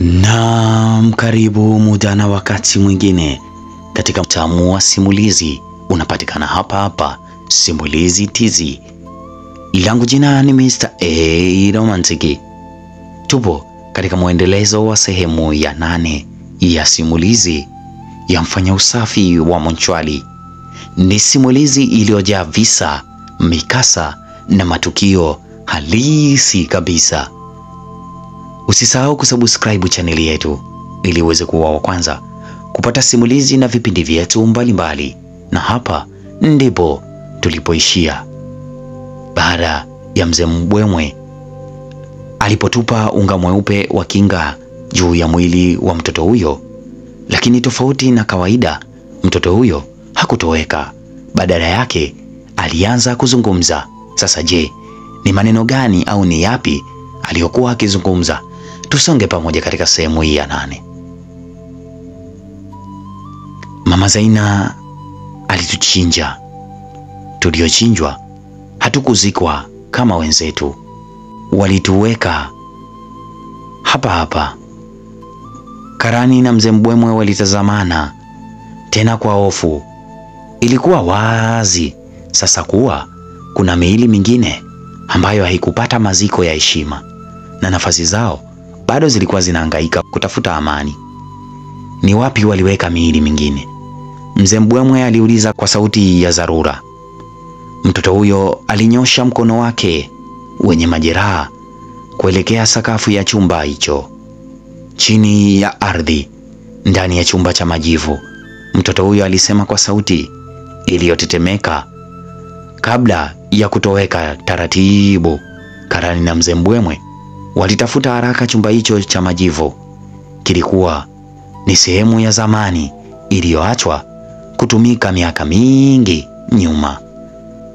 Naam, karibu muda na wakati mwingine katika mtamu wa simulizi unapatikana hapa hapa Simulizi TZ. Langu jina ni Mr. A Romantic. Tupo katika mwendelezo wa sehemu ya 8 ya simulizi ya mfanya usafi wa Mochwali. Ni simulizi iliyojaa visa, mikasa na matukio halisi kabisa. Usisahau kusubscribe chaneli yetu ili uweze kuwa wa kwanza kupata simulizi na vipindi vyetu mbalimbali. Na hapa ndipo tulipoishia. Baada ya mzee Mbwemwe alipotupa unga mweupe wa kinga juu ya mwili wa mtoto huyo, lakini tofauti na kawaida, mtoto huyo hakutoweka. Badala yake alianza kuzungumza. Sasa je, ni maneno gani au ni yapi aliyokuwa akizungumza? Tusonge pamoja katika sehemu hii ya 8. Mama Zaina alituchinja. Tuliochinjwa hatukuzikwa kama wenzetu. Walituweka hapa hapa. Karani na mzee Mbwemwe walitazamana tena kwa hofu. Ilikuwa wazi sasa kuwa kuna miili mingine ambayo haikupata maziko ya heshima, na nafasi zao bado zilikuwa zinahangaika kutafuta amani. Ni wapi waliweka miili mingine? Mzee Mbwemwe aliuliza kwa sauti ya dharura. Mtoto huyo alinyosha mkono wake wenye majeraha kuelekea sakafu ya chumba hicho. Chini ya ardhi, ndani ya chumba cha majivu, mtoto huyo alisema kwa sauti iliyotetemeka. Kabla ya kutoweka taratibu, Karani na mzee Mbwemwe walitafuta haraka chumba hicho cha majivu. Kilikuwa ni sehemu ya zamani iliyoachwa kutumika miaka mingi nyuma.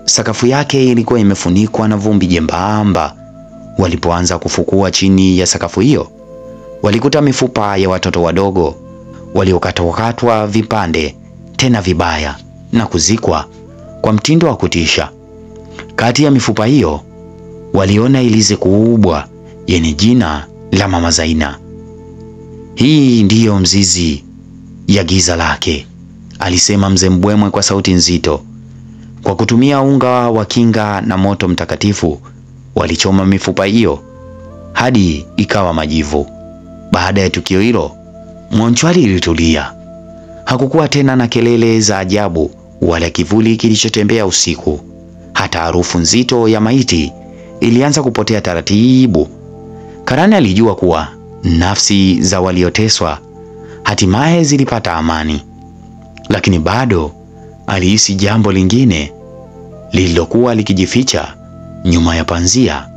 Sakafu yake ilikuwa imefunikwa na vumbi jembamba. Walipoanza kufukua chini ya sakafu hiyo, walikuta mifupa ya watoto wadogo waliokatwa vipande tena vibaya na kuzikwa kwa mtindo wa kutisha. Kati ya mifupa hiyo waliona ilizi kubwa yenye jina la Mama Zaina. Hii ndiyo mzizi ya giza lake, alisema mzee Mbwemwe kwa sauti nzito. Kwa kutumia unga wa kinga na moto mtakatifu, walichoma mifupa hiyo hadi ikawa majivu. Baada ya tukio hilo, Mochwali ilitulia. Hakukuwa tena na kelele za ajabu wala kivuli kilichotembea usiku. Hata harufu nzito ya maiti ilianza kupotea taratibu. Karani alijua kuwa nafsi za walioteswa hatimaye zilipata amani, lakini bado alihisi jambo lingine lililokuwa likijificha nyuma ya panzia,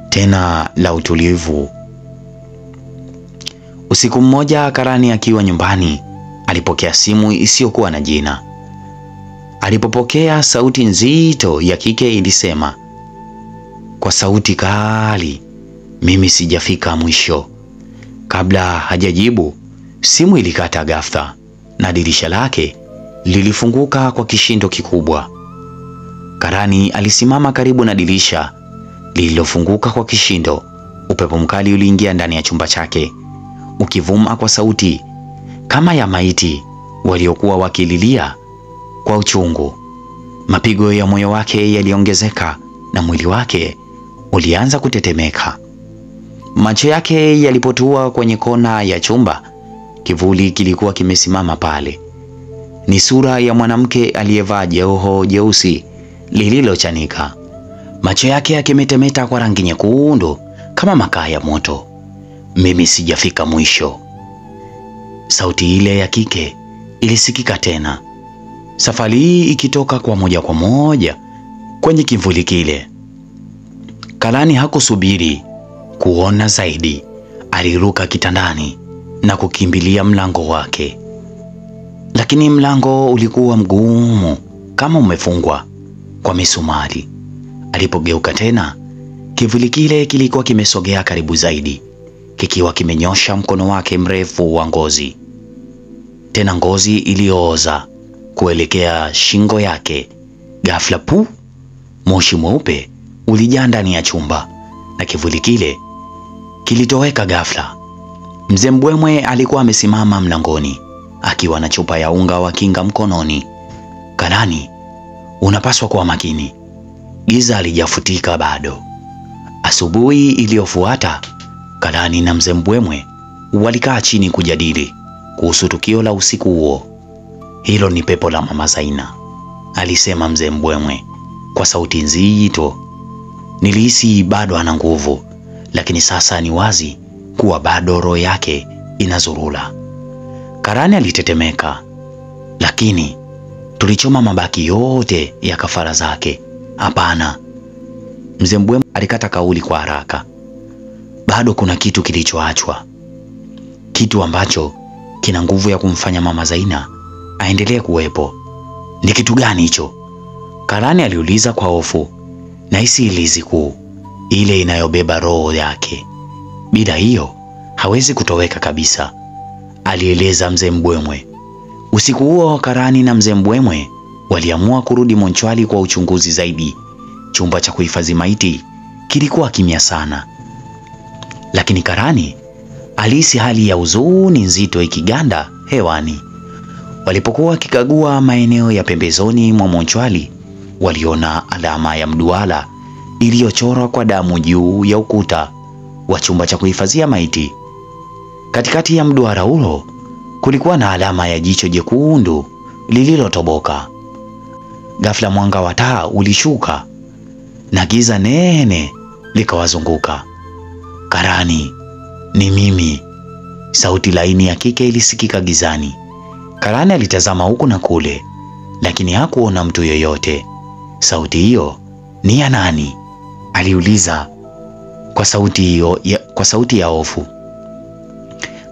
tena la utulivu. Usiku mmoja, Karani akiwa nyumbani alipokea simu isiyokuwa na jina. Alipopokea, sauti nzito ya kike ilisema kwa sauti kali, "Mimi sijafika mwisho." Kabla hajajibu, simu ilikata ghafla na dirisha lake lilifunguka kwa kishindo kikubwa. Karani alisimama karibu na dirisha lililofunguka kwa kishindo. Upepo mkali uliingia ndani ya chumba chake, ukivuma kwa sauti kama ya maiti waliokuwa wakililia kwa uchungu. Mapigo ya moyo wake yaliongezeka na mwili wake ulianza kutetemeka. Macho yake yalipotua kwenye kona ya chumba, kivuli kilikuwa kimesimama pale. Ni sura ya mwanamke aliyevaa joho jeusi lililochanika. Macho yake yakimetemeta kwa rangi nyekundu kama makaa ya moto. "Mimi sijafika mwisho." Sauti ile ya kike ilisikika tena, safari hii ikitoka kwa moja kwenye kivuli kile. Karani hakusubiri kuona zaidi. Aliruka kitandani na kukimbilia mlango wake, lakini mlango ulikuwa mgumu kama umefungwa kwa misumari. Alipogeuka tena, kivuli kile kilikuwa kimesogea karibu zaidi, kikiwa kimenyosha mkono wake mrefu wa ngozi, tena ngozi iliyooza, kuelekea shingo yake. Ghafla moshi mweupe ulijaa ndani ya chumba na kivuli kile kilitoweka ghafla. Mzee Mbwemwe alikuwa amesimama mlangoni akiwa na chupa ya unga wa kinga mkononi. Karani, unapaswa kuwa makini. Giza halijafutika bado. Asubuhi iliyofuata, Karani na Mzee Mbwemwe walikaa chini kujadili kuhusu tukio la usiku huo. Hilo ni pepo la Mama Zaina, alisema Mzee Mbwemwe kwa sauti nzito. Nilihisi bado ana nguvu, lakini sasa ni wazi kuwa bado roho yake inazurula. Karani alitetemeka. Lakini tulichoma mabaki yote ya kafara zake. Hapana. Mzee Mbwemwe alikata kauli kwa haraka. Bado kuna kitu kilichoachwa. Kitu ambacho kina nguvu ya kumfanya Mama Zaina aendelee kuwepo. Ni kitu gani hicho? Karani aliuliza kwa hofu. Nahisi ilizi kuu, ile inayobeba roho yake. Bila hiyo hawezi kutoweka kabisa, alieleza Mzee Mbwemwe. Usiku huo Karani na Mzee Mbwemwe waliamua kurudi Monchwali kwa uchunguzi zaidi. Chumba cha kuhifadhi maiti kilikuwa kimya sana. Lakini Karani alihisi hali ya huzuni nzito ikiganda hewani. Walipokuwa wakikagua maeneo ya pembezoni mwa Monchwali, waliona alama ya mduara iliyochorwa kwa damu juu ya ukuta wa chumba cha kuhifadhia maiti. Katikati ya mduara huo kulikuwa na alama ya jicho jekundu lililotoboka. Ghafla mwanga wa taa ulishuka na giza nene likawazunguka. Karani, ni mimi. Sauti laini ya kike ilisikika gizani. Karani alitazama huku na kule, lakini hakuona mtu yoyote. Sauti hiyo ni ya nani? Aliuliza kwa sauti ya hofu.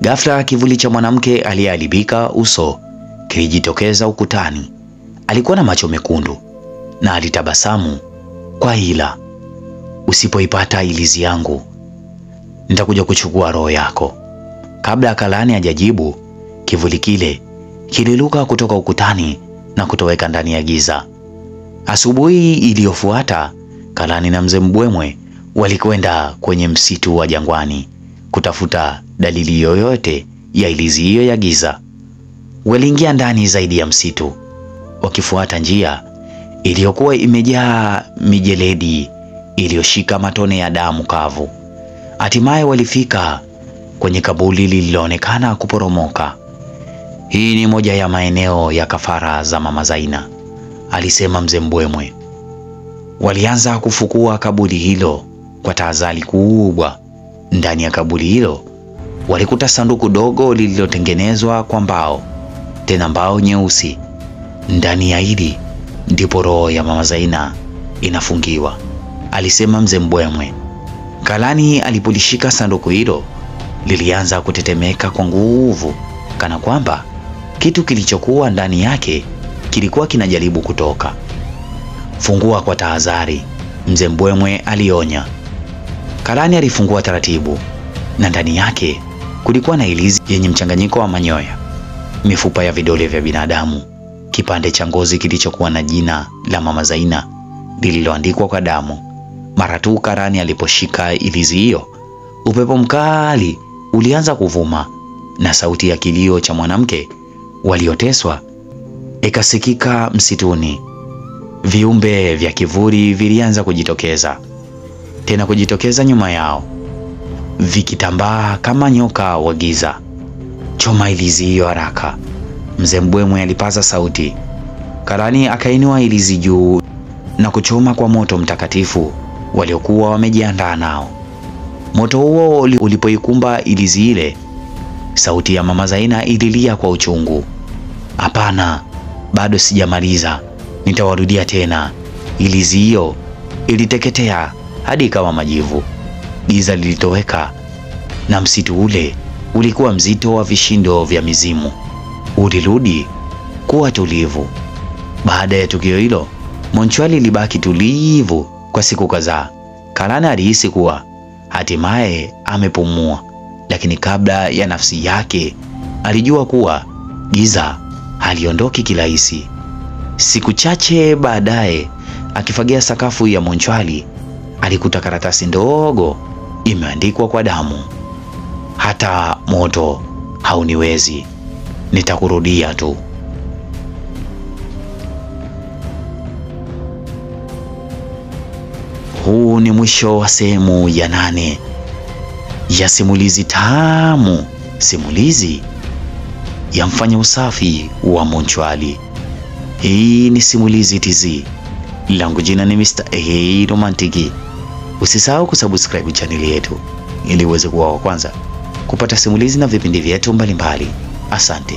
Ghafla kivuli cha mwanamke aliyeharibika uso kilijitokeza ukutani. Alikuwa na macho mekundu na alitabasamu kwa hila. Usipoipata ilizi yangu, nitakuja kuchukua roho yako. Kabla Karani hajajibu, kivuli kile kililuka kutoka ukutani na kutoweka ndani ya giza. Asubuhi iliyofuata, Karani na Mzee Mbwemwe walikwenda kwenye msitu wa jangwani kutafuta dalili yoyote ya ilizi hiyo ya giza. Waliingia ndani zaidi ya msitu, wakifuata njia iliyokuwa imejaa mijeledi iliyoshika matone ya damu kavu. Hatimaye walifika kwenye kaburi lililoonekana kuporomoka. Hii ni moja ya maeneo ya kafara za Mama Zaina, alisema Mzee Mbwemwe. Walianza kufukua kaburi hilo kwa tahadhari kubwa. Ndani ya kaburi hilo walikuta sanduku dogo lililotengenezwa kwa mbao, tena mbao nyeusi. Ndani ya hili ndipo roho ya Mama Zaina inafungiwa, alisema Mzee Mbwemwe. Karani alipolishika sanduku hilo lilianza kutetemeka kwa nguvu, kana kwamba kitu kilichokuwa ndani yake kilikuwa kinajaribu kutoka. Fungua kwa tahadhari, Mzee Mbwemwe alionya. Karani alifungua taratibu, na ndani yake kulikuwa na ilizi yenye mchanganyiko wa manyoya, mifupa ya vidole vya binadamu, kipande cha ngozi kilichokuwa na jina la Mama Zaina lililoandikwa kwa damu. Mara tu Karani aliposhika ilizi hiyo, upepo mkali ulianza kuvuma na sauti ya kilio cha mwanamke walioteswa ikasikika msituni. Viumbe vya kivuli vilianza kujitokeza, tena kujitokeza nyuma yao, vikitambaa kama nyoka wa giza. Choma ilizi hiyo haraka, Mzee Mbwemwe alipaza sauti. Karani akainua ilizi juu na kuchoma kwa moto mtakatifu waliokuwa wamejiandaa nao. Moto huo ulipoikumba ilizi ile, sauti ya Mama Zaina ililia kwa uchungu. Hapana, bado sijamaliza, nitawarudia tena. Ilizi hiyo iliteketea hadi ikawa majivu. Giza lilitoweka na msitu ule ulikuwa mzito wa vishindo vya mizimu. Ulirudi kuwa tulivu. Baada ya tukio hilo, Monchwali ilibaki tulivu kwa siku kadhaa. Karani alihisi kuwa hatimaye amepumua, lakini kabla ya nafsi yake alijua kuwa giza haliondoki kirahisi. Siku chache baadaye, akifagia sakafu ya Monchwali, alikuta karatasi ndogo imeandikwa kwa damu. hata moto hauniwezi, nitakurudia tu. Huu ni mwisho wa sehemu ya 8 ya simulizi tamu, simulizi ya mfanya usafi wa Mochwali. Hii ni Simulizi TZ. Langu jina ni Mr. A Romantic. Usisahau kusubscribe channel yetu ili uweze kuwa wa kwanza kupata simulizi na vipindi vyetu mbalimbali. Asante.